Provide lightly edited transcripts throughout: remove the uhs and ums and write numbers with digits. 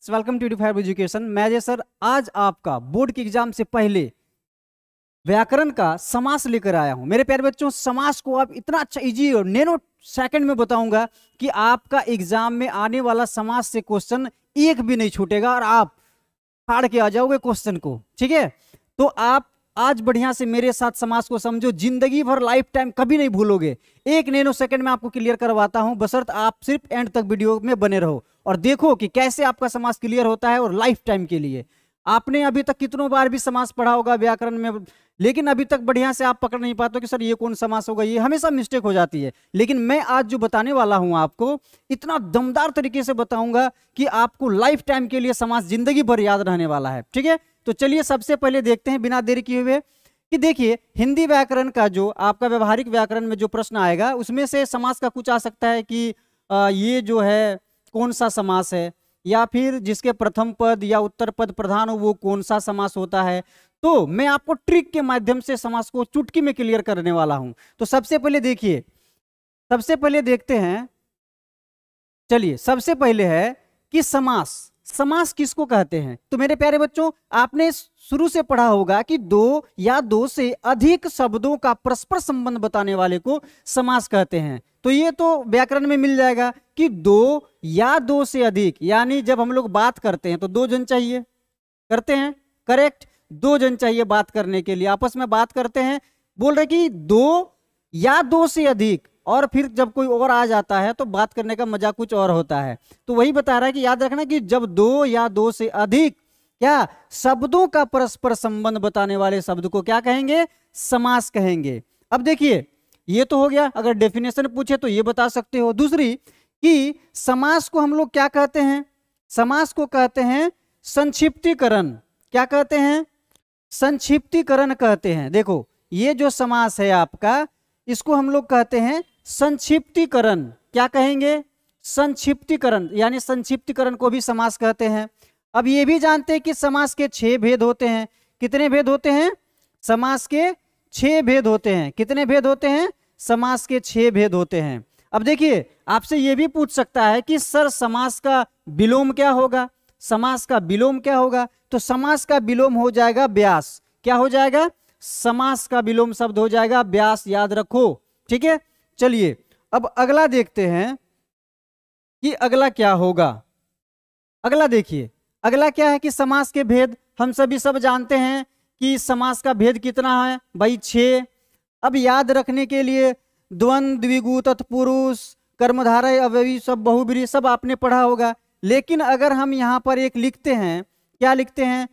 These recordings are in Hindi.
Welcome to 25 education. मैं अजय सर आज आपका बोर्ड के एग्जाम से पहले व्याकरण का समास लेकर आया हूं। मेरे प्यारे बच्चों, समास को आप इतना अच्छा इजी और नैनो सेकंड में बताऊंगा कि आपका एग्जाम में आने वाला समास से क्वेश्चन एक भी नहीं छूटेगा और आप फाड़ के आ जाओगे क्वेश्चन को। ठीक है, तो आप आज बढ़िया से मेरे साथ समास को समझो, जिंदगी भर लाइफ टाइम कभी नहीं भूलोगे। एक नैनो सेकंड में आपको क्लियर करवाता हूं, बशर्त आप सिर्फ एंड तक वीडियो में बने रहो और देखो कि कैसे आपका समास क्लियर होता है और लाइफ टाइम के लिए। आपने अभी तक कितनों बार भी समास पढ़ा होगा व्याकरण में, लेकिन अभी तक बढ़िया से आप पकड़ नहीं पाते कि सर ये कौन समास होगा, ये हमेशा मिस्टेक हो जाती है। लेकिन मैं आज जो बताने वाला हूं आपको इतना दमदार तरीके से बताऊंगा कि आपको लाइफ टाइम के लिए समास जिंदगी भर याद रहने वाला है। ठीक है, तो चलिए सबसे पहले देखते हैं बिना देरी किए हुए कि देखिए हिंदी व्याकरण का जो आपका व्यवहारिक व्याकरण में जो प्रश्न आएगा उसमें से समास का कुछ आ सकता है कि ये जो है कौन सा समास है, या फिर जिसके प्रथम पद या उत्तर पद प्रधान हो वो कौन सा समास होता है। तो मैं आपको ट्रिक के माध्यम से समास को चुटकी में क्लियर करने वाला हूं। तो सबसे पहले देखिए, सबसे पहले देखते हैं, चलिए सबसे पहले है कि समास किसको कहते हैं। तो मेरे प्यारे बच्चों, आपने शुरू से पढ़ा होगा कि दो या दो से अधिक शब्दों का परस्पर संबंध बताने वाले को समास कहते हैं। तो ये तो व्याकरण में मिल जाएगा कि दो या दो से अधिक, यानी जब हम लोग बात करते हैं तो दो जन चाहिए, करते हैं करेक्ट, दो जन चाहिए बात करने के लिए, आपस में बात करते हैं। बोल रहे कि दो या दो से अधिक, और फिर जब कोई और आ जाता है तो बात करने का मजा कुछ और होता है। तो वही बता रहा है कि याद रखना कि जब दो या दो से अधिक क्या शब्दों का परस्पर संबंध बताने वाले शब्द को क्या कहेंगे, समास कहेंगे। अब देखिए ये तो हो गया, अगर डेफिनेशन पूछे तो ये बता सकते हो। दूसरी कि समास को हम लोग क्या कहते हैं, समास को कहते हैं संक्षिप्तीकरण। क्या कहते हैं, संक्षिप्तीकरण कहते हैं। देखो ये जो समास है आपका, इसको हम लोग कहते हैं संक्षिप्तीकरण। क्या कहेंगे, संक्षिप्तीकरण, यानी संक्षिप्तीकरण को भी समास कहते हैं। अब ये भी जानते हैं कि समास के 6 भेद होते हैं। कितने भेद होते हैं, समास के 6 भेद होते हैं। कितने भेद होते हैं, समास के 6 भेद होते हैं। अब देखिए आपसे ये भी पूछ सकता है कि सर समास का विलोम क्या होगा, समास का विलोम क्या होगा। तो समास का विलोम हो जाएगा व्यास। क्या हो जाएगा, समास का विलोम शब्द हो जाएगा व्यास, याद रखो। ठीक है, चलिए अब अगला देखते हैं कि अगला क्या होगा। अगला देखिए, अगला क्या है कि समास के भेद हम सभी सब जानते हैं कि समास का भेद कितना है भाई, 6। अब याद रखने के लिए द्वंद्व, द्विगु, तत्पुरुष, कर्मधारय, अव्ययी, सब बहुब्रीहि सब आपने पढ़ा होगा। लेकिन अगर हम यहां पर एक लिखते हैं, क्या लिखते हैं,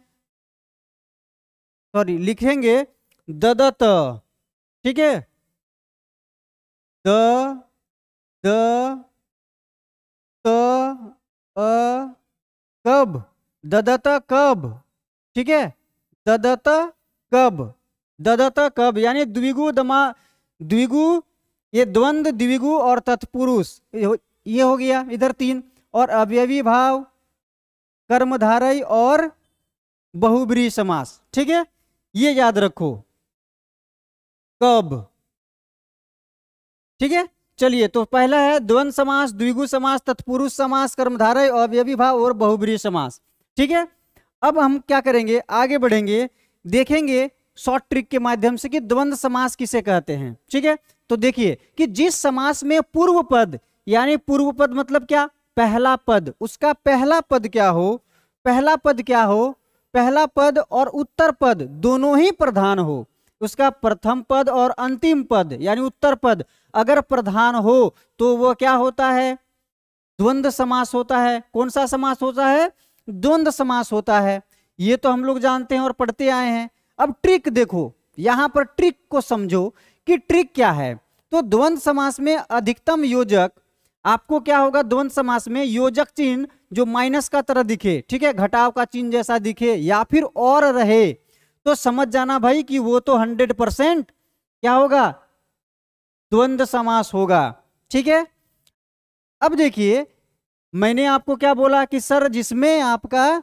सॉरी लिखेंगे ददत। ठीक है, द द त अ कब, ददत कब। ठीक है, ददत कब, ददत कब, यानी द्विगु द्विगु, ये द्वंद्व, द्विगु और तत्पुरुष, ये हो गया इधर 3, और अवयवी भाव, कर्मधारय और बहुब्रीहि समास। ठीक है, ये याद रखो कब। ठीक है, चलिए तो पहला है द्वंद्व समास, द्विगु समास, तत्पुरुष समास, कर्मधारय, अवयवी भाव और बहुब्रीहि समास। ठीक है, अब हम क्या करेंगे, आगे बढ़ेंगे, देखेंगे शॉर्ट ट्रिक के माध्यम से कि द्वंद्व समास किसे कहते हैं। ठीक है, तो देखिए कि जिस समास में पूर्व पद, यानी पूर्व पद मतलब क्या, पहला पद, उसका पहला पद क्या हो, पहला पद क्या हो, पहला पद और उत्तर पद दोनों ही प्रधान हो। उसका प्रथम पद और अंतिम पद यानी उत्तर पद अगर प्रधान हो तो वो क्या होता है, द्वंद्व समास होता है। कौन सा समास होता है, द्वंद्व समास होता है। ये तो हम लोग जानते हैं और पढ़ते आए हैं। अब ट्रिक देखो, यहां पर ट्रिक को समझो कि ट्रिक क्या है। तो द्वंद्व समास में अधिकतम योजक आपको क्या होगा, द्वंद्व समास में योजक चिन्ह जो माइनस का तरह दिखे, ठीक है, घटाव का चिन्ह जैसा दिखे या फिर और रहे, तो समझ जाना भाई कि वो तो 100% क्या होगा, द्वंद्व समास होगा। ठीक है, अब देखिए मैंने आपको क्या बोला कि सर जिसमें आपका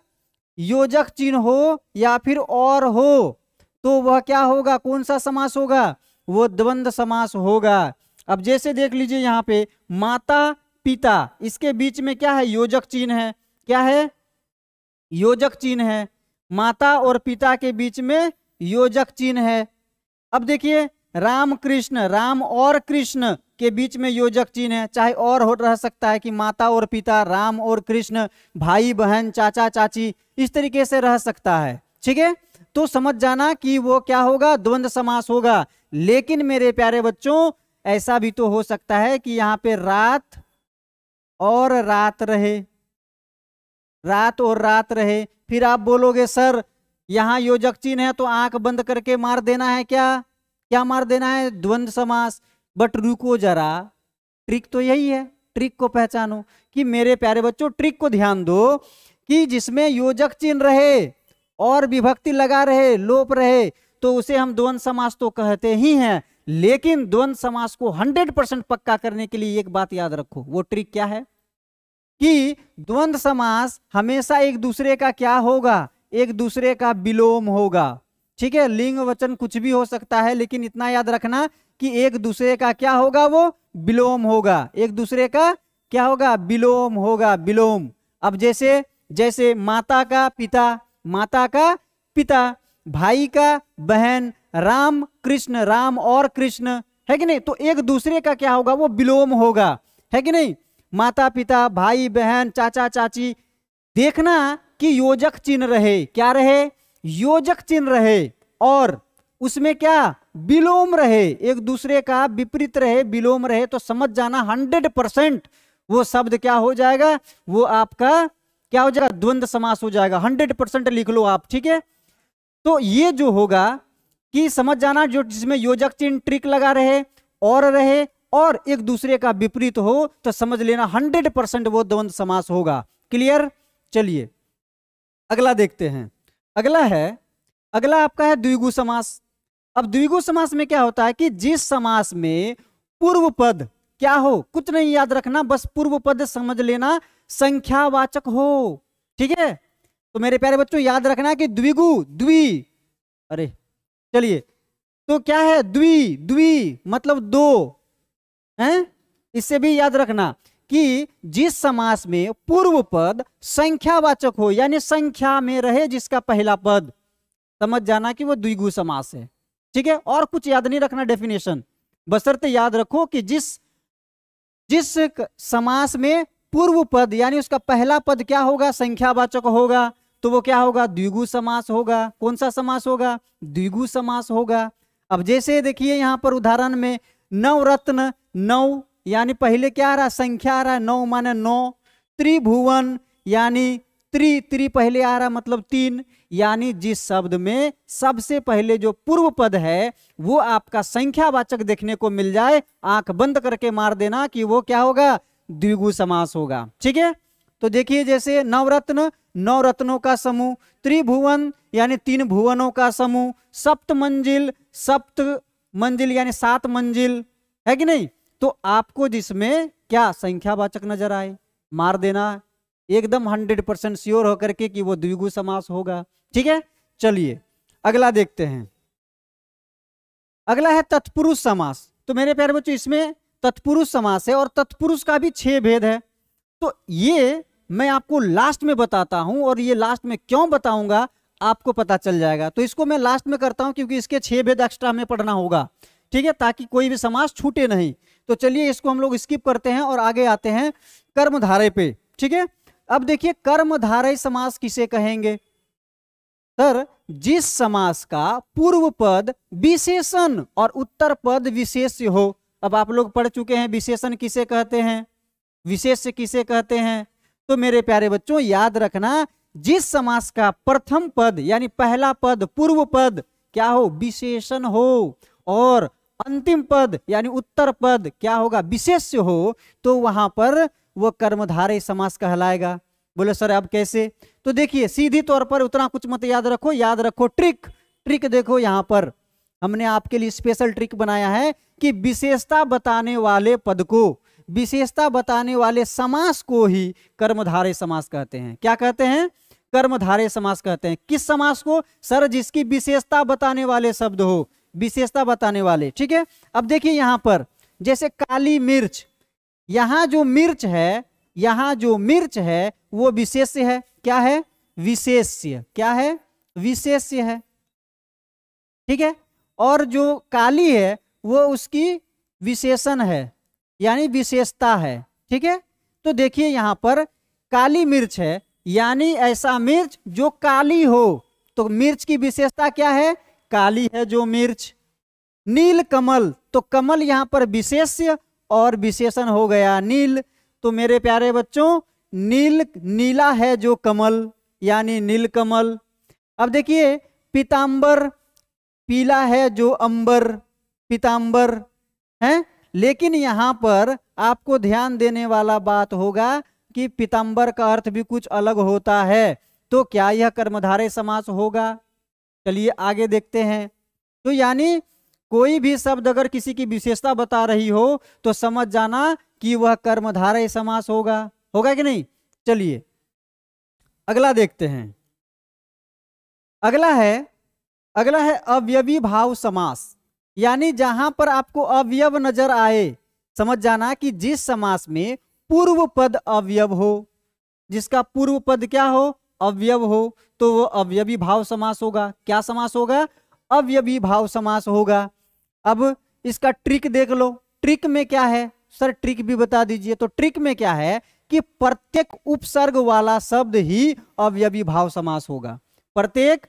योजक चिन्ह हो या फिर और हो तो वह क्या होगा, कौन सा समास होगा, वो द्वंद्व समास होगा। अब जैसे देख लीजिए यहाँ पे माता पिता, इसके बीच में क्या है, योजक चिन्ह है। क्या है, योजक चिन्ह है, माता और पिता के बीच में योजक चिन्ह है। अब देखिए राम कृष्ण, राम और कृष्ण के बीच में योजक चिन्ह है, चाहे और हो रह सकता है कि माता और पिता, राम और कृष्ण, भाई बहन, चाचा चाची, इस तरीके से रह सकता है। ठीक है, तो समझ जाना कि वो क्या होगा, द्वंद्व समास होगा। लेकिन मेरे प्यारे बच्चों ऐसा भी तो हो सकता है कि यहाँ पे रात और रात रहे, रात और रात रहे, फिर आप बोलोगे सर यहाँ योजक चिन्ह है तो आंख बंद करके मार देना है, क्या मार देना है, द्वंद्व समास। बट रुको जरा, ट्रिक तो यही है, ट्रिक को पहचानो कि मेरे प्यारे बच्चों ट्रिक को ध्यान दो कि जिसमें योजक चिन्ह रहे और विभक्ति लगा रहे, लोप रहे, तो उसे हम द्वंद्व समास तो कहते ही हैं। लेकिन द्वंद्व समास को 100% पक्का करने के लिए एक बात याद रखो, वो ट्रिक क्या है कि द्वंद्व समास हमेशा एक दूसरे का क्या होगा, एक दूसरे का विलोम होगा। ठीक है, लिंग वचन कुछ भी हो सकता है, लेकिन इतना याद रखना कि एक दूसरे का क्या होगा, वो विलोम होगा, एक दूसरे का क्या होगा, विलोम होगा, विलोम। अब जैसे जैसे माता का पिता, माता का पिता, भाई का बहन, राम कृष्ण, राम और कृष्ण, है कि नहीं, तो एक दूसरे का क्या होगा, वो विलोम होगा, है कि नहीं, माता पिता, भाई बहन, चाचा चाची। देखना कि योजक चिन्ह रहे, क्या रहे, योजक चिन्ह रहे, और उसमें क्या, विलोम रहे, एक दूसरे का विपरीत रहे, विलोम रहे, तो समझ जाना 100% वो शब्द क्या हो जाएगा, वो आपका क्या हो जाएगा, द्वंद्व समास हो जाएगा। 100% लिख लो आप। ठीक है, तो ये जो होगा कि समझ जाना, जो जिसमें योजक चिन्ह ट्रिक लगा रहे और एक दूसरे का विपरीत हो, तो समझ लेना 100% वो द्वंद्व समास होगा। क्लियर। चलिए अगला देखते हैं। अगला आपका है द्विगु समास। अब द्विगु समास में क्या होता है कि जिस समास में पूर्व पद क्या हो, कुछ नहीं याद रखना, बस पूर्व पद समझ लेना संख्यावाचक हो। ठीक है, तो मेरे प्यारे बच्चों याद रखना कि द्विगु, अरे चलिए, तो क्या है, द्वि मतलब दो हैं। इससे भी याद रखना कि जिस समास में पूर्व पद संख्यावाचक हो, यानी संख्या में रहे जिसका पहला पद, समझ जाना कि वो द्विगु समास है। ठीक है, और कुछ याद नहीं रखना डेफिनेशन, बशर्ते याद रखो कि जिस समास में पूर्व पद यानी उसका पहला पद क्या होगा, संख्यावाचक होगा, तो वो क्या होगा, द्विगु समास होगा। कौन सा समास होगा, द्विगु समास होगा। अब जैसे देखिए यहाँ पर उदाहरण में नवरत्न, नौ यानी पहले क्या आ रहा, संख्या आ रहा है, 9 माने 9। त्रिभुवन यानी त्रि पहले आ रहा मतलब 3, यानी जिस शब्द में सबसे पहले जो पूर्व पद है वो आपका संख्यावाचक देखने को मिल जाए, आंख बंद करके मार देना कि वो क्या होगा, द्विगु समास होगा। ठीक है, तो देखिए जैसे नवरत्न, 9 रत्नों का समूह, त्रिभुवन यानी 3 भुवनों का समूह, सप्त मंजिल यानी 7 मंजिल, है कि नहीं। तो आपको जिसमें क्या संख्यावाचक नजर आए, मार देना एकदम 100% श्योर होकर के कि वो द्विगु समास होगा। ठीक है, चलिए अगला देखते हैं। अगला है तत्पुरुष समास। तो मेरे प्यारे बच्चों इसमें तत्पुरुष समास है और तत्पुरुष का भी 6 भेद है। तो ये मैं आपको लास्ट में बताता हूं, और ये लास्ट में क्यों बताऊंगा आपको पता चल जाएगा। तो इसको मैं लास्ट में करता हूं क्योंकि इसके 6 भेद एक्स्ट्रा हमें पढ़ना होगा। ठीक है, ताकि कोई भी समास छूटे नहीं। तो चलिए इसको हम लोग स्किप करते हैं और आगे आते हैं कर्मधारय पे। ठीक है, अब देखिए कर्मधारय समास किसे कहेंगे, सर जिस समास का पूर्व पद विशेषण और उत्तर पद विशेष्य हो। अब आप लोग पढ़ चुके हैं विशेषण किसे कहते हैं, विशेष्य किसे कहते हैं। तो मेरे प्यारे बच्चों याद रखना, जिस समास का प्रथम पद यानी पहला पद पूर्व पद क्या हो, विशेषण हो, और अंतिम पद यानी उत्तर पद क्या होगा, विशेष्य हो, तो वहां पर वो कर्मधारय समास कहलाएगा। बोले सर अब कैसे। तो देखिए सीधी तौर पर उतना कुछ मत याद रखो, याद रखो ट्रिक देखो यहाँ पर हमने आपके लिए स्पेशल ट्रिक बनाया है कि विशेषता बताने वाले पद को, विशेषता बताने वाले समास को ही कर्मधारय समास कहते हैं। क्या कहते हैं, कर्मधारय समास कहते हैं। किस समास को, सर जिसकी विशेषता बताने वाले शब्द हो, विशेषता बताने वाले। ठीक है, अब देखिए यहाँ पर जैसे काली मिर्च, यहाँ जो मिर्च है वो विशेष्य है। क्या है, विशेष्य, क्या है, विशेष्य है, ठीक है। और जो काली है वो उसकी विशेषण है, यानी विशेषता है, ठीक है। तो देखिए यहां पर काली मिर्च है, यानी ऐसा मिर्च जो काली हो, तो मिर्च की विशेषता क्या है, काली है जो मिर्च। नील कमल, तो कमल यहां पर विशेष्य और विशेषण हो गया नील। तो मेरे प्यारे बच्चों नील, नीला है जो कमल, यानी नील कमल। अब देखिए पीतांबर, पीला है जो अंबर, पीतांबर है। लेकिन यहां पर आपको ध्यान देने वाला बात होगा कि पीतांबर का अर्थ भी कुछ अलग होता है। तो क्या यह कर्मधारय समास होगा? चलिए आगे देखते हैं। तो यानी कोई भी शब्द अगर किसी की विशेषता बता रही हो तो समझ जाना कि वह कर्मधारय समास होगा, होगा कि नहीं। चलिए अगला देखते हैं। अगला है अवयवी भाव समास, यानी जहां पर आपको अवयव नजर आए समझ जाना कि जिस समास में पूर्व पद अवयव हो, जिसका पूर्व पद क्या हो, अवयव हो, तो वो अवयवी भाव समास होगा। क्या समास होगा? अवयवी भाव समास होगा। अब इसका ट्रिक देख लो, ट्रिक में क्या है सर, ट्रिक भी बता दीजिए। तो ट्रिक में क्या है कि प्रत्येक उपसर्ग वाला शब्द ही अवयवी भाव समास होगा, प्रत्येक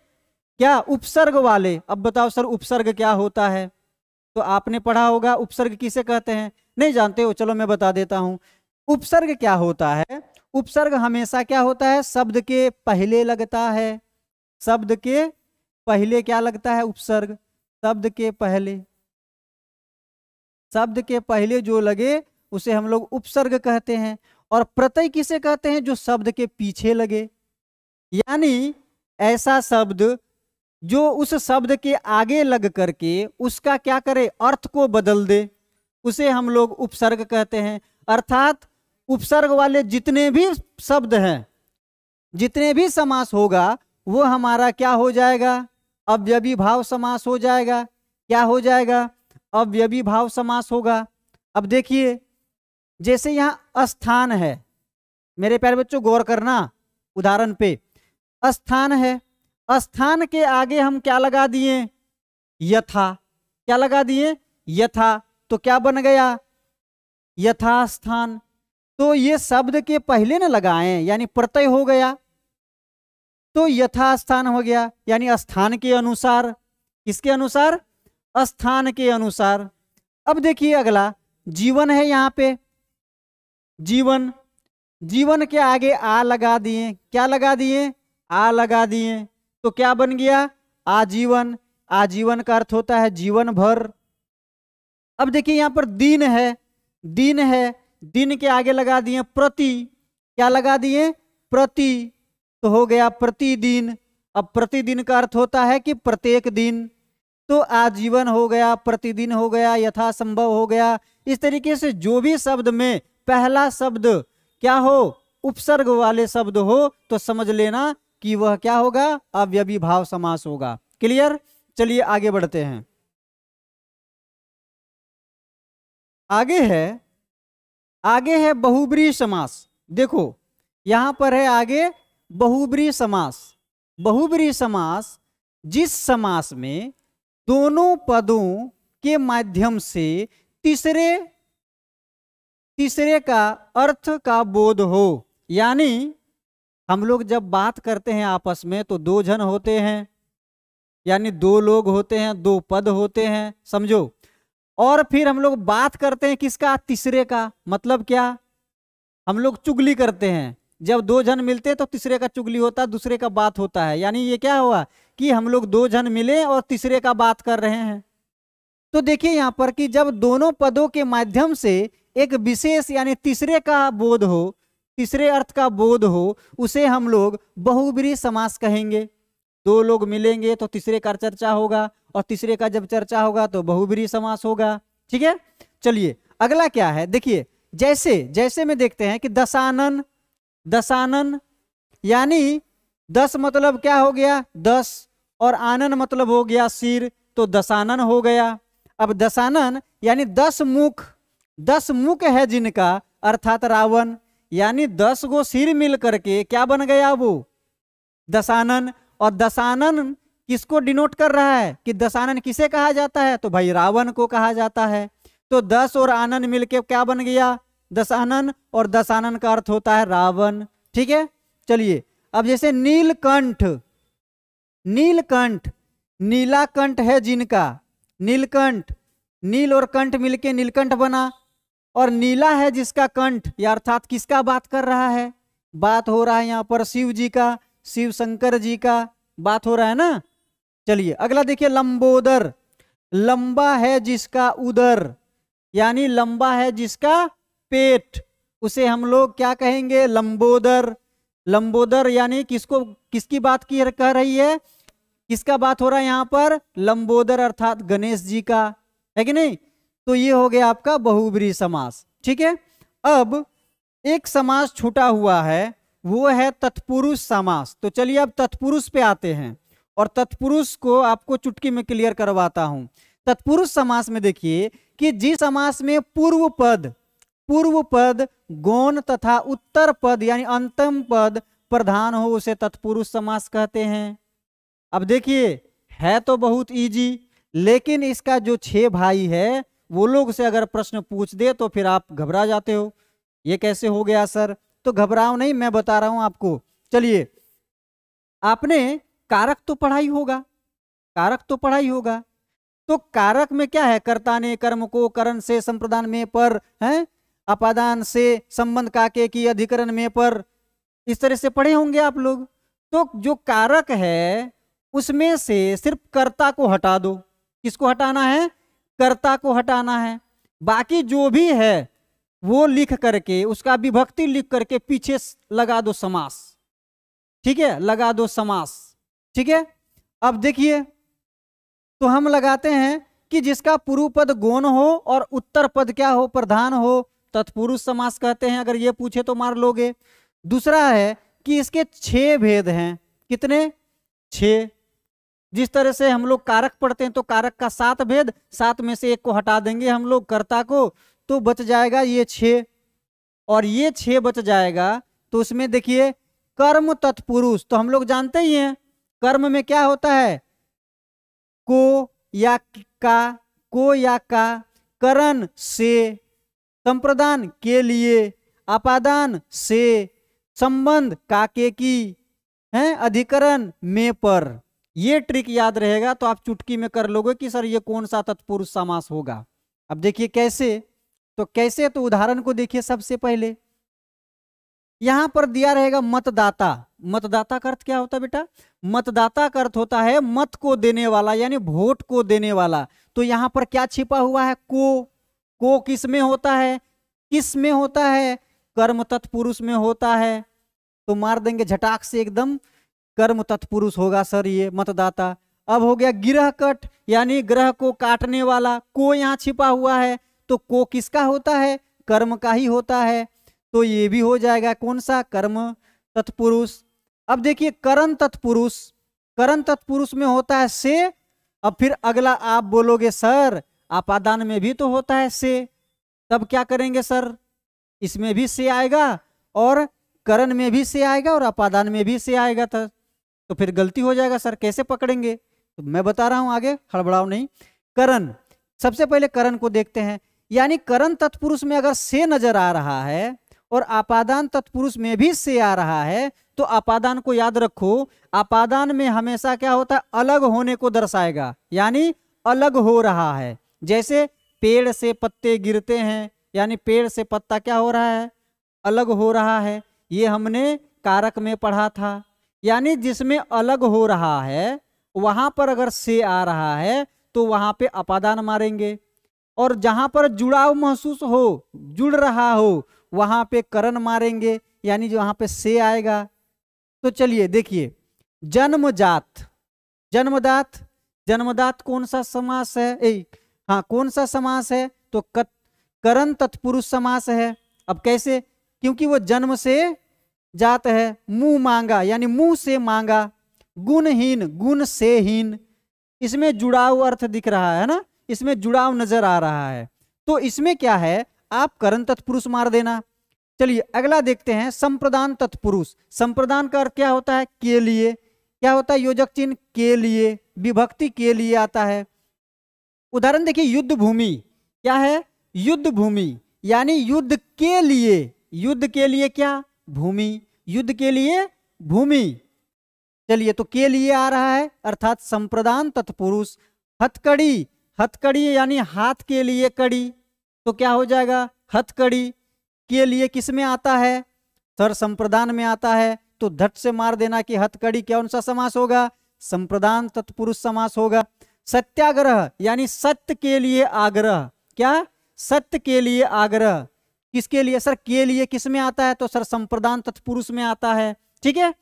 क्या उपसर्ग वाले। अब बताओ सर उपसर्ग क्या होता है? तो आपने पढ़ा होगा उपसर्ग किसे कहते हैं, नहीं जानते हो, चलो मैं बता देता हूं। उपसर्ग क्या होता है? उपसर्ग हमेशा क्या होता है, शब्द के पहले लगता है। शब्द के पहले क्या लगता है? उपसर्ग। शब्द के पहले, शब्द के पहले जो लगे उसे हम लोग उपसर्ग कहते हैं। और प्रत्यय किसे कहते हैं? जो शब्द के पीछे लगे, यानी ऐसा शब्द जो उस शब्द के आगे लग करके उसका क्या करे, अर्थ को बदल दे, उसे हम लोग उपसर्ग कहते हैं। अर्थात उपसर्ग वाले जितने भी शब्द हैं, जितने भी समास होगा वो हमारा क्या हो जाएगा, अवयवी भाव समास हो जाएगा। क्या हो जाएगा? अवयवी भाव समास होगा। अब देखिए जैसे यहां स्थान है, मेरे प्यारे बच्चों गौर करना उदाहरण पे, स्थान है, स्थान के आगे हम क्या लगा दिए, यथा। क्या लगा दिए? यथा। तो क्या बन गया? यथास्थान। तो ये शब्द के पहले न लगाएं, यानी प्रत्यय हो गया, तो यथास्थान हो गया, यानी स्थान के अनुसार। किसके अनुसार? स्थान के अनुसार। अब देखिए अगला जीवन है, यहां पे जीवन, जीवन के आगे आ लगा दिए। क्या लगा दिए? आ लगा दिए। तो क्या बन गया? आजीवन। आजीवन का अर्थ होता है जीवन भर। अब देखिए यहां पर दिन है, दिन है, दिन के आगे लगा दिए प्रति। क्या लगा दिए? प्रति। तो हो गया प्रतिदिन। अब प्रतिदिन का अर्थ होता है कि प्रत्येक दिन। तो आजीवन हो गया, प्रतिदिन हो गया, यथासंभव हो गया। इस तरीके से जो भी शब्द में पहला शब्द क्या हो, उपसर्ग वाले शब्द हो, तो समझ लेना कि वह क्या होगा, अवयवी भाव समास होगा। क्लियर? चलिए आगे बढ़ते हैं। आगे है बहुब्रीहि समास। देखो यहां पर है आगे बहुब्रीहि समास। बहुब्रीहि समास जिस समास में दोनों पदों के माध्यम से तीसरे का अर्थ का बोध हो। यानी हम लोग जब बात करते हैं आपस में तो दो जन होते हैं, यानी दो लोग होते हैं, दो पद होते हैं, समझो। और फिर हम लोग बात करते हैं किसका? तीसरे का। मतलब क्या? हम लोग चुगली करते हैं। जब दो जन मिलते हैं तो तीसरे का चुगली होता है, दूसरे का बात होता है। यानी ये क्या हुआ कि हम लोग दो जन मिले और तीसरे का बात कर रहे हैं। तो देखिए यहां पर कि जब दोनों पदों के माध्यम से एक विशेष यानी तीसरे का बोध हो, तीसरे अर्थ का बोध हो, उसे हम लोग बहुब्रीहि समास कहेंगे। दो लोग मिलेंगे तो तीसरे का चर्चा होगा, और तीसरे का जब चर्चा होगा तो बहुब्रीहि समास होगा। ठीक है, चलिए अगला क्या है, देखिए जैसे में देखते हैं कि दशानन। दशानन यानी 10 मतलब क्या हो गया? 10, और आनन मतलब हो गया सिर, तो दशानन हो गया। अब दशानन यानी 10 मुख, 10 मुख है जिनका, अर्थात रावण। यानी 10 गो सिर मिल करके क्या बन गया? वो दशानन। और दशानन किसको डिनोट कर रहा है कि दशानन किसे कहा जाता है, तो भाई रावण को कहा जाता है। तो 10 और आनन मिलके क्या बन गया, दशानन, और दशानन का अर्थ होता है रावण। ठीक है, चलिए अब जैसे नीलकंठ, नीलकंठ, नीलाकंठ है जिनका, नीलकंठ, नील और कंठ मिलके नीलकंठ बना। और नीला है जिसका कंठ, या अर्थात किसका बात कर रहा है, बात हो रहा है यहाँ पर शिव जी का, शिव शंकर जी का बात हो रहा है ना। चलिए अगला देखिए लंबोदर, लंबा है जिसका उदर, यानी लंबा है जिसका पेट, उसे हम लोग क्या कहेंगे, लंबोदर। लंबोदर यानी किसको, किसकी बात की कह रही है, किसका बात हो रहा है यहाँ पर, लंबोदर अर्थात गणेश जी का, है कि नहीं। तो ये हो गया आपका बहुब्रीहि समास। ठीक है, अब एक समास छूटा हुआ है, वो है तत्पुरुष समास। तो चलिए अब तत्पुरुष पे आते हैं, और तत्पुरुष को आपको चुटकी में क्लियर करवाता हूं। तत्पुरुष समास में देखिए कि जिस समास में पूर्व पद गौण तथा उत्तर पद यानी अंतिम पद प्रधान हो, उसे तत्पुरुष समास कहते हैं। अब देखिए है तो बहुत इजी, लेकिन इसका जो 6 भाई है वो लोग से अगर प्रश्न पूछ दे तो फिर आप घबरा जाते हो, ये कैसे हो गया सर। तो घबराओ नहीं, मैं बता रहा हूं आपको। चलिए, आपने कारक तो पढ़ाई होगा, कारक तो पढ़ाई होगा। तो कारक में क्या है, कर्ता ने कर्म को करण से संप्रदान में पर है, अपादान से संबंध काके की अधिकरण में पर, इस तरह से पढ़े होंगे आप लोग। तो जो कारक है उसमें से सिर्फ कर्ता को हटा दो। किसको हटाना है, कर्ता को हटाना है। बाकी जो भी है वो लिख करके, उसका विभक्ति लिख करके पीछे लगा दो समास। ठीक है, लगा दो समास। ठीक है, अब देखिए तो हम लगाते हैं कि जिसका पूर्व पद गौण हो और उत्तर पद क्या हो, प्रधान हो, तत्पुरुष समास कहते हैं। अगर ये पूछे तो मार लोगे। दूसरा है कि इसके 6 भेद हैं। कितने, 6। जिस तरह से हम लोग कारक पढ़ते हैं तो कारक का 7 भेद, 7 में से 1 को हटा देंगे हम लोग कर्ता को, तो बच जाएगा ये 6, और ये 6 बच जाएगा। तो उसमें देखिए कर्म तत्पुरुष, तो हम लोग जानते ही हैं कर्म में क्या होता है, को या का, करण से, संप्रदान के लिए, अपादान से, संबंध काके की है, अधिकरण में पर। ये ट्रिक याद रहेगा तो आप चुटकी में कर लोगे कि सर ये कौन सा तत्पुरुष समास होगा। अब देखिए कैसे, तो कैसे, तो उदाहरण को देखिए। सबसे पहले यहां पर दिया रहेगा मतदाता। मतदाता का अर्थ क्या होता है बेटा, मतदाता का अर्थ होता है मत को देने वाला, यानी वोट को देने वाला। तो यहां पर क्या छिपा हुआ है, को किस में होता है, किस में होता है, कर्म तत्पुरुष में होता है। तो मार देंगे झटाक से एकदम, कर्म तत्पुरुष होगा सर ये मतदाता। अब हो गया गिरह कट, यानी ग्रह को काटने वाला, को यहाँ छिपा हुआ है। तो को किसका होता है, कर्म का ही होता है। तो ये भी हो जाएगा कौन सा, कर्म तत्पुरुष। अब देखिए करण तत्पुरुष, करण तत्पुरुष में होता है से। अब फिर अगला आप बोलोगे सर आपादान में भी तो होता है से, तब क्या करेंगे सर, इसमें भी से आएगा और करण में भी से आएगा और अपादान में भी से आएगा। तो फिर गलती हो जाएगा सर, कैसे पकड़ेंगे। तो मैं बता रहा हूं आगे, हड़बड़ाओ नहीं। करण, सबसे पहले करण को देखते हैं। यानी करण तत्पुरुष में अगर से नजर आ रहा है और अपादान तत्पुरुष में भी से आ रहा है, तो अपादान को याद रखो, अपादान में हमेशा क्या होता है, अलग होने को दर्शाएगा, यानी अलग हो रहा है। जैसे पेड़ से पत्ते गिरते हैं, यानी पेड़ से पत्ता क्या हो रहा है, अलग हो रहा है। ये हमने कारक में पढ़ा था। यानी जिसमें अलग हो रहा है वहां पर अगर से आ रहा है तो वहां पे अपादान मारेंगे, और जहां पर जुड़ाव महसूस हो, जुड़ रहा हो, वहां पे करण मारेंगे, यानी जहां पे से आएगा। तो चलिए देखिए जन्मजात, जन्मदात, जन्मदात कौन सा समास है, हाँ कौन सा समास है, तो करण तत्पुरुष समास है। अब कैसे, क्योंकि वो जन्म से जात है। मुंह मांगा, यानी मुंह से मांगा। गुणहीन, गुण से हीन, इसमें जुड़ाव अर्थ दिख रहा है ना, इसमें जुड़ाव नजर आ रहा है। तो इसमें क्या है, आप करण तत्पुरुष मार देना। चलिए अगला देखते हैं, संप्रदान तत्पुरुष। संप्रदान का अर्थ क्या होता है? के लिए। क्या होता है? योजक चिन्ह के लिए, विभक्ति के लिए आता है। उदाहरण देखिए, युद्ध भूमि। क्या है? युद्ध भूमि, यानी युद्ध के लिए। युद्ध के लिए क्या? भूमि। युद्ध के लिए भूमि। चलिए, तो के लिए आ रहा है, अर्थात संप्रदान तत्पुरुष। हथकड़ी, हथकड़ी यानी हाथ के लिए कड़ी, तो क्या हो जाएगा? हथकड़ी। के लिए किस में आता है? सर संप्रदान में आता है, तो धट से मार देना कि हथकड़ी कौन सा समास होगा? संप्रदान तत्पुरुष समास होगा। सत्याग्रह यानी सत्य के लिए आग्रह। क्या? सत्य के लिए आग्रह। किसके लिए? सर के लिए किस में आता है? तो सर संप्रदान तत्पुरुष में आता है। ठीक है,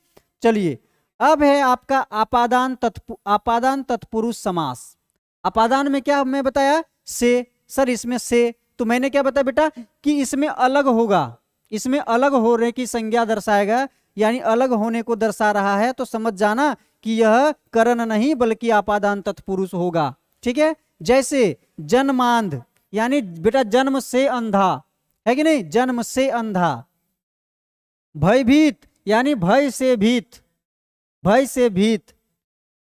चलिए अब है आपका आपादान तत्पुरुष समास। अपादान में क्या मैं बताया? से। सर इसमें से, तो मैंने क्या बताया बेटा कि इसमें अलग होगा, इसमें अलग होने की संज्ञा दर्शाएगा, यानी अलग होने को दर्शा रहा है, तो समझ जाना कि यह करण नहीं बल्कि आपादान तत्पुरुष होगा। ठीक है, जैसे जन्मांध यानी बेटा जन्म से अंधा, है कि नहीं? जन्म से अंधा। भयभीत यानी भय से भीत, भय से भीत।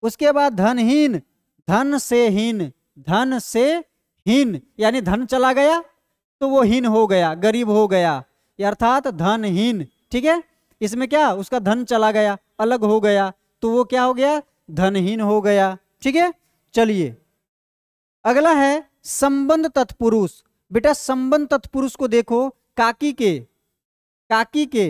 उसके बाद धनहीन, धन से हीन, धन से हीन यानी धन चला गया तो वो हीन हो गया, गरीब हो गया, अर्थात धनहीन। ठीक है, इसमें क्या? उसका धन चला गया, अलग हो गया, तो वो क्या हो गया? धनहीन हो गया। ठीक है, चलिए अगला है संबंध तत्पुरुष। बेटा संबंध तत्पुरुष को देखो, काकी के, काकी के,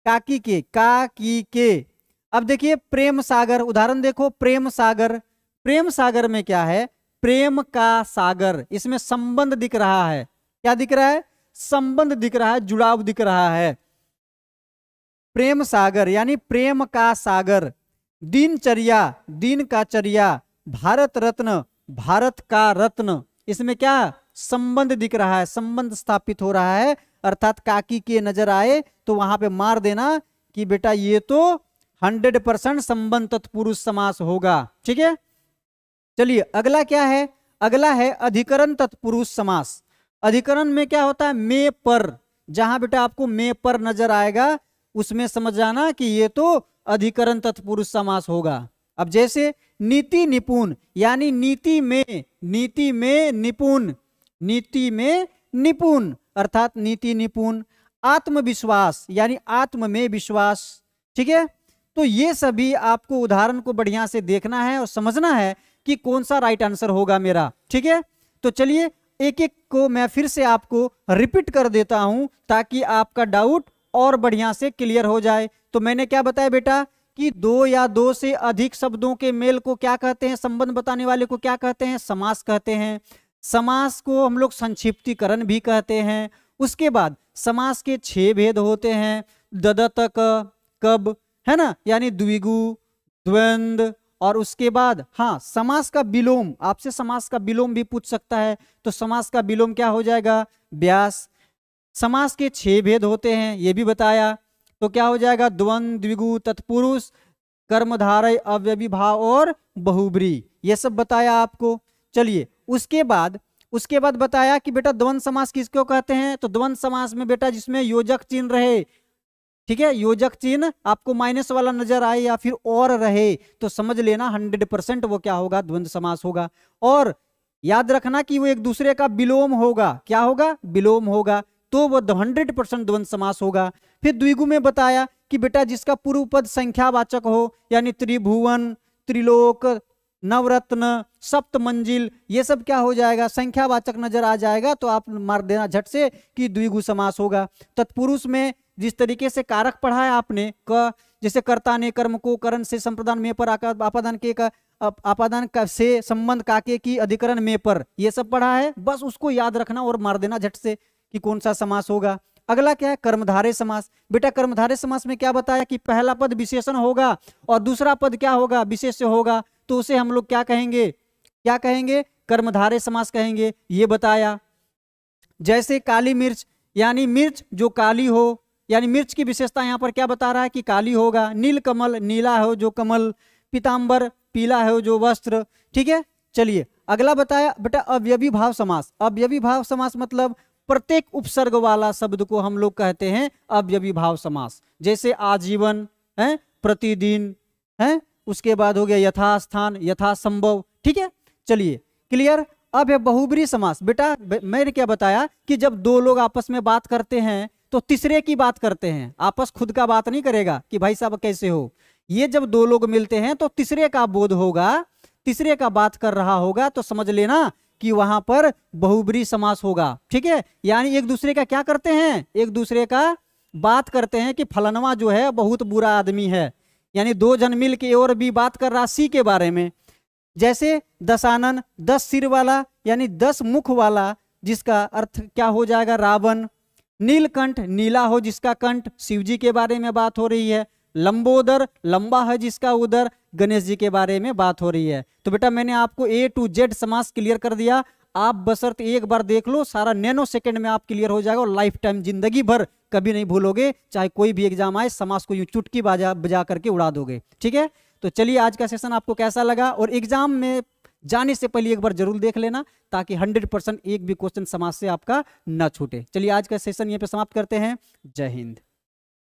काकी के, काकी के। अब देखिए प्रेम सागर, उदाहरण देखो, प्रेम सागर। प्रेम सागर में क्या है? प्रेम का सागर। इसमें संबंध दिख रहा है। क्या दिख रहा है? संबंध दिख रहा है, जुड़ाव दिख रहा है। प्रेम सागर यानी प्रेम का सागर। दिनचर्या, दिन का चर्या। भारत रत्न, भारत का रत्न। इसमें क्या? संबंध दिख रहा है, संबंध स्थापित हो रहा है, अर्थात काकी के नजर आए तो वहां पे मार देना कि बेटा ये तो 100% संबंध तत्पुरुष समास होगा। ठीक है, चलिए अगला क्या है? अगला है अधिकरण तत्पुरुष समास। अधिकरण में क्या होता है? में पर। जहां बेटा आपको में पर नजर आएगा उसमें समझ जाना कि ये तो अधिकरण तत्पुरुष समास होगा। अब जैसे नीति निपुण यानी नीति में, नीति में निपुण, नीति में निपुण अर्थात नीति निपुण। आत्मविश्वास यानी आत्म में विश्वास। ठीक है, तो ये सभी आपको उदाहरण को बढ़िया से देखना है और समझना है कि कौन सा राइट आंसर होगा मेरा। ठीक है, तो चलिए एक एक को मैं फिर से आपको रिपीट कर देता हूं ताकि आपका डाउट और बढ़िया से क्लियर हो जाए। तो मैंने क्या बताया बेटा कि दो या दो से अधिक शब्दों के मेल को क्या कहते हैं? संबंध बताने वाले को क्या कहते हैं? समास कहते हैं। समास को हम लोग संक्षिप्तीकरण भी कहते हैं। उसके बाद समास के 6 भेद होते हैं, ददतक, कब, है ना, यानी द्विगु, द्वंद्व। और उसके बाद हाँ समास का विलोम, आपसे समास का विलोम भी पूछ सकता है, तो समास का विलोम क्या हो जाएगा? व्यास। समास के 6 भेद होते हैं, ये भी बताया, तो क्या हो जाएगा? द्वंद्व, द्विगु, तत्पुरुष, कर्मधारय, अव्ययीभाव और बहुब्री, ये सब बताया आपको। चलिए उसके बाद बताया कि बेटा द्वंद्व समास किसको कहते हैं? तो द्वंद्व समास में बेटा जिसमें योजक चिन्ह रहे, ठीक है, योजक चिन्ह आपको माइनस वाला नजर आए या फिर और रहे तो समझ लेना 100% वो क्या होगा? द्वंद्व समास होगा। और याद रखना कि वो एक दूसरे का विलोम होगा। क्या होगा? विलोम होगा, तो वो 100% द्वंद्व समास होगा। फिर द्विगु में बताया कि बेटा जिसका पूर्व पद संख्यावाचक हो, यानी त्रिभुवन, त्रिलोक, नवरत्न, सप्त मंजिल, ये सब क्या हो जाएगा? संख्यावाचक नजर आ जाएगा, तो आप मार देना झट से कि द्विगु समास होगा। तत्पुरुष में जिस तरीके से कारक पढ़ा है आपने, जैसे कर्ता ने कर्म को करण से संप्रदान में पर आपादान के का आपादान का से संबंध काके की अधिकरण में पर, ये सब पढ़ा है, बस उसको याद रखना और मार देना झट से कि कौन सा समास होगा। अगला क्या है? कर्मधारय समास। बेटा कर्मधारय समास में क्या बताया कि पहला पद विशेषण होगा और दूसरा पद क्या होगा? विशेष्य होगा, तो उसे हम लोग क्या कहेंगे? क्या कहेंगे? कर्मधारय समास कहेंगे, ये बताया। जैसे काली मिर्च यानी मिर्च जो काली हो, यानी मिर्च की विशेषता यहाँ पर क्या बता रहा है कि काली होगा। नील कमल, नीला हो जो कमल। पीताम्बर, पीला हो जो वस्त्र। ठीक है, चलिए अगला बताया बेटा अव्ययी भाव समास। अव्ययी भाव समास मतलब प्रत्येक उपसर्ग वाला शब्द को हम लोग कहते हैं अवयवी भाव समास। जैसे आजीवन है, प्रतिदिन है, उसके बाद हो गया यथास्थान, यथासंभव। ठीक है, चलिए क्लियर। अब है बहुब्री समास। बेटा मैंने क्या बताया कि जब दो लोग आपस में बात करते हैं तो तीसरे की बात करते हैं, आपस खुद का बात नहीं करेगा कि भाई साहब कैसे हो। ये जब दो लोग मिलते हैं तो तीसरे का बोध होगा, तीसरे का बात कर रहा होगा, तो समझ लेना कि वहां पर बहुब्री समास होगा। ठीक है, यानी एक दूसरे का क्या करते हैं, एक दूसरे का बात करते हैं कि फलनवा जो है बहुत बुरा आदमी है, यानी दो जन मिल के और भी बात कर रहा सी के बारे में। जैसे दशानन, 10 सिर वाला यानी 10 मुख वाला, जिसका अर्थ क्या हो जाएगा रावण। नीलकंठ, नीला हो जिसका कंठ, शिव जी के बारे में बात हो रही है। लंबोदर, लंबा है जिसका उदर, गणेश जी के बारे में बात हो रही है। तो बेटा मैंने आपको A to Z समास क्लियर कर दिया। आप बशर्ते एक बार देख लो, सारा नैनो सेकंड में आप क्लियर हो जाएगा और लाइफ टाइम जिंदगी भर कभी नहीं भूलोगे। चाहे कोई भी एग्जाम आए, समास को यूं चुटकी बजा करके उड़ा दोगे। ठीक है, तो चलिए आज का सेशन आपको कैसा लगा, और एग्जाम में जाने से पहले एक बार जरूर देख लेना ताकि 100% एक भी क्वेश्चन समास से आपका न छूटे। चलिए आज का सेशन यहीं पे समाप्त करते हैं। जय हिंद।